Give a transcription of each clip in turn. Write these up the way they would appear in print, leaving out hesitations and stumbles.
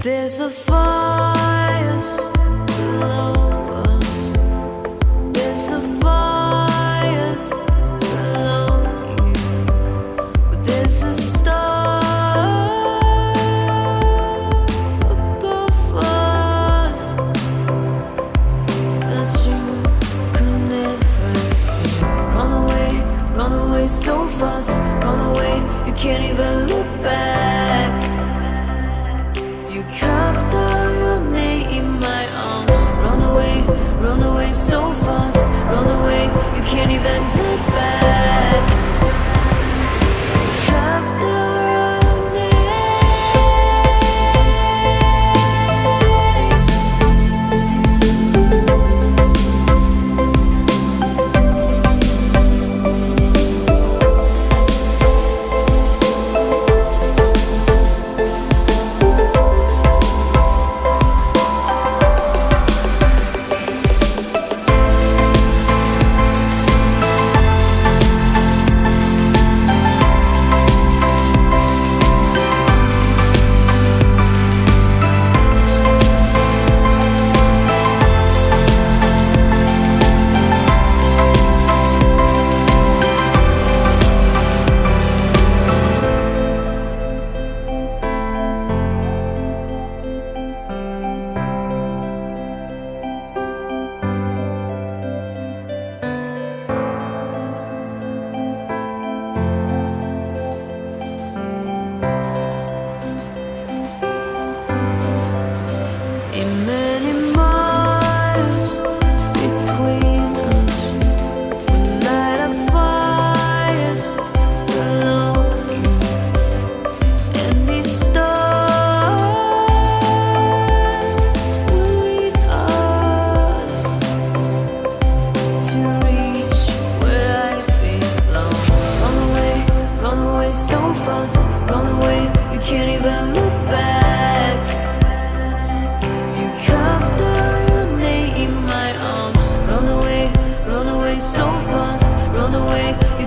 There's a fire below us. There's a fire below you. But there's a star above us that you could never see. Run away so fast. Run away, you can't even look back. You carved out your name in my arms. Run away so fast. Run away, you can't even turn back. You carved out your name.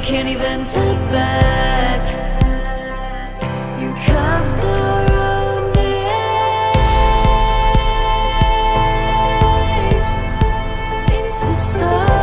Can't even turn back. You carved out our name into stars.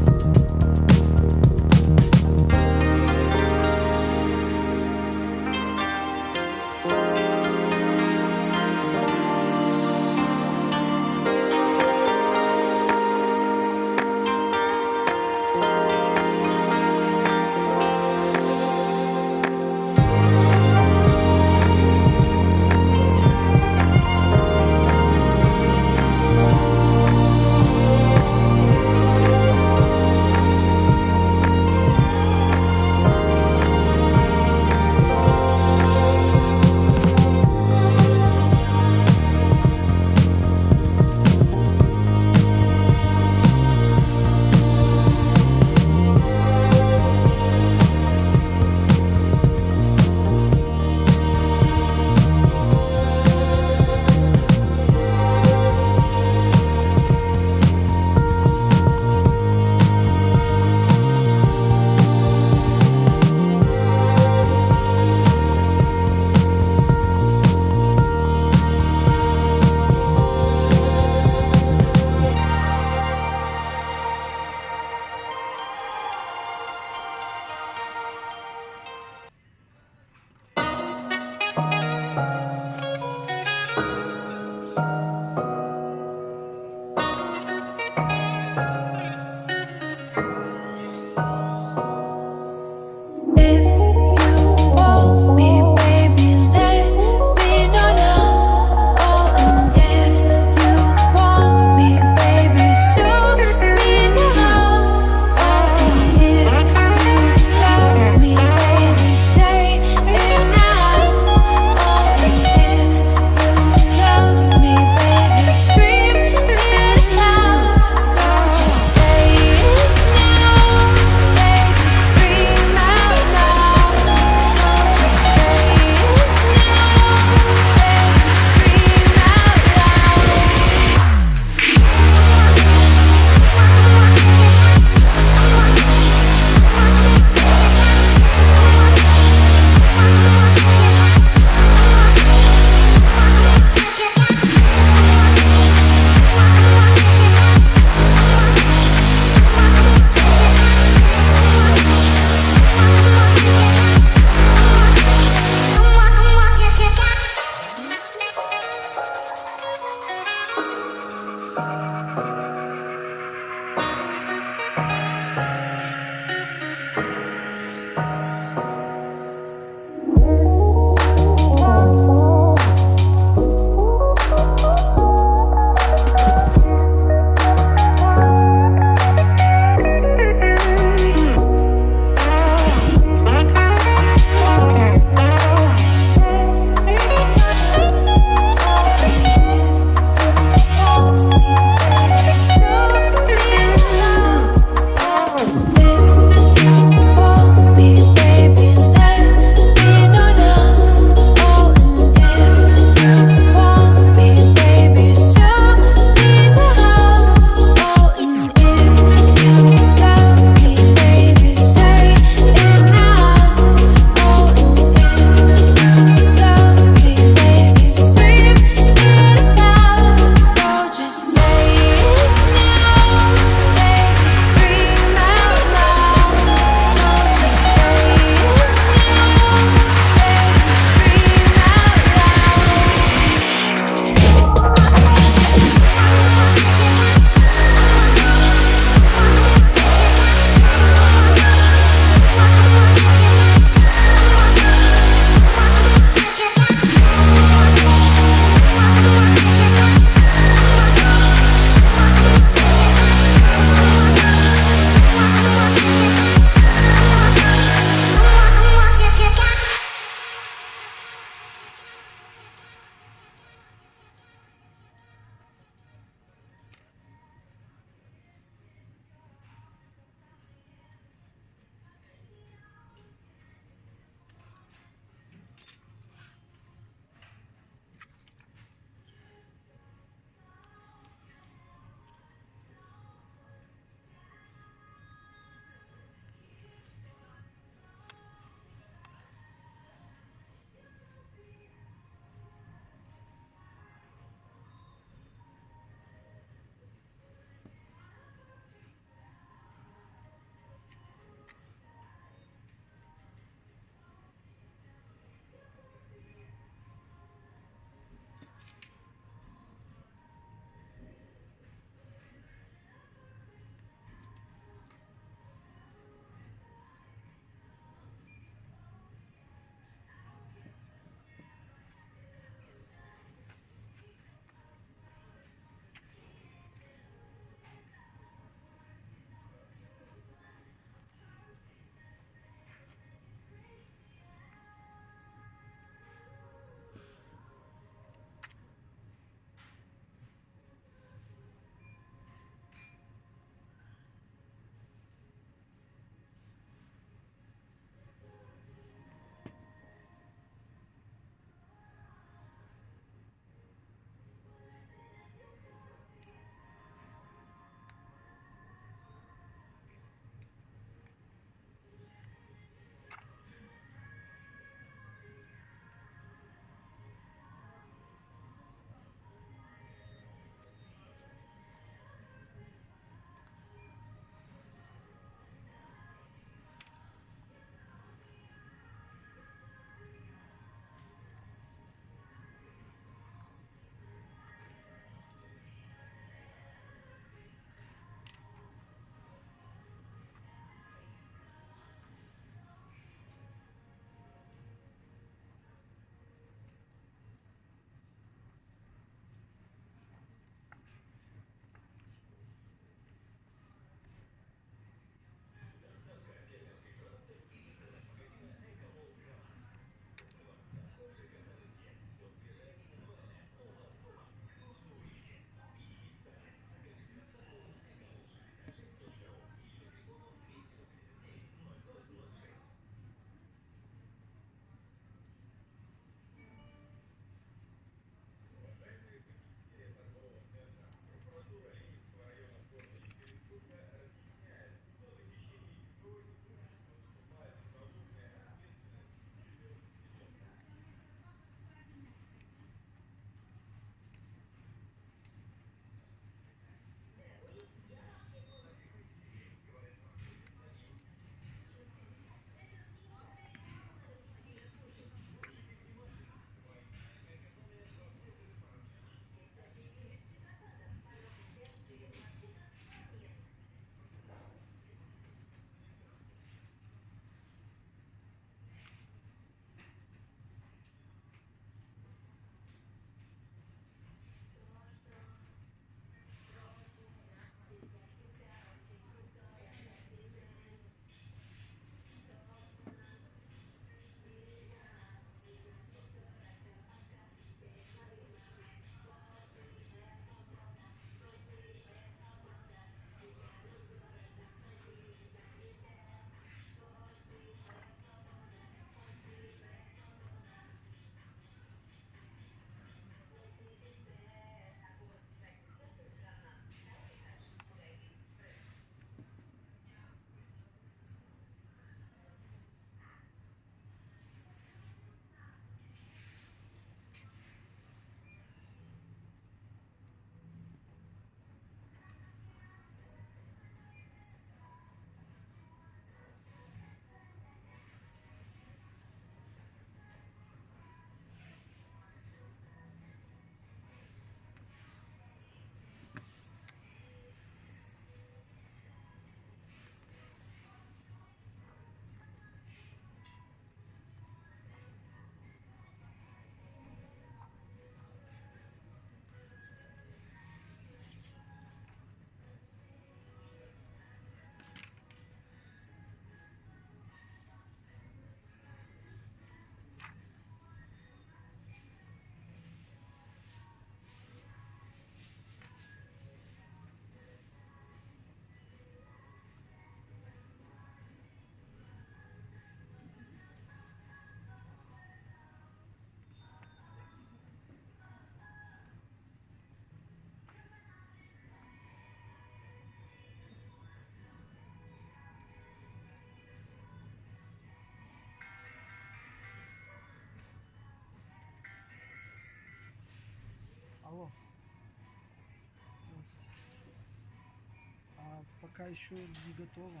пока еще не готова.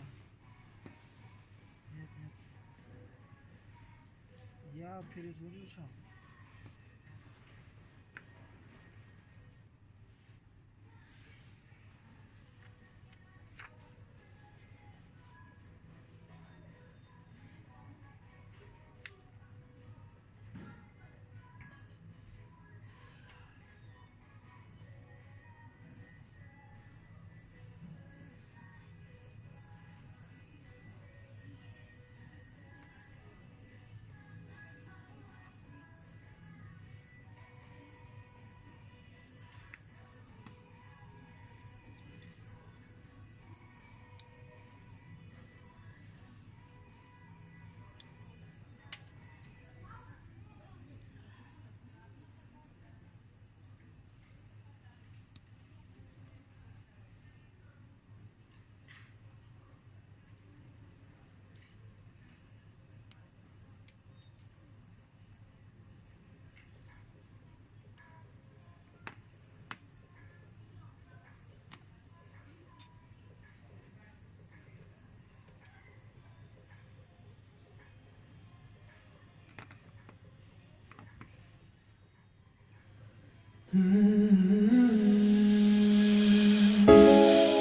Нет, нет. Я перезвоню сам.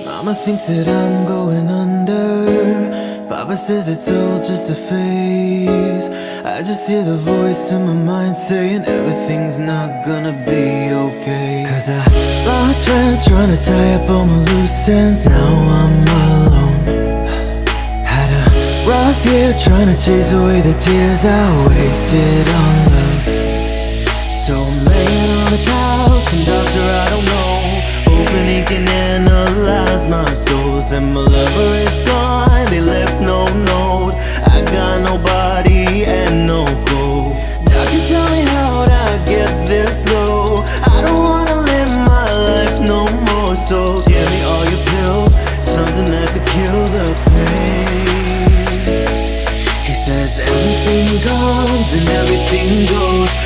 Mama thinks that I'm going under. Papa says it's all just a phase. I just hear the voice in my mind saying everything's not gonna be okay. Cause I lost friends trying to tie up all my loose ends. Now I'm alone. Had a rough year trying to chase away the tears I wasted on love. So I'm laying on the couch and doctor I don't know, hoping he can analyze my souls. And my lover is gone, they left no note. I got nobody and no goal. Doctor, tell me how'd I get this low? I don't wanna live my life no more. So give me all your pills, something that could kill the pain. He says everything comes and everything goes.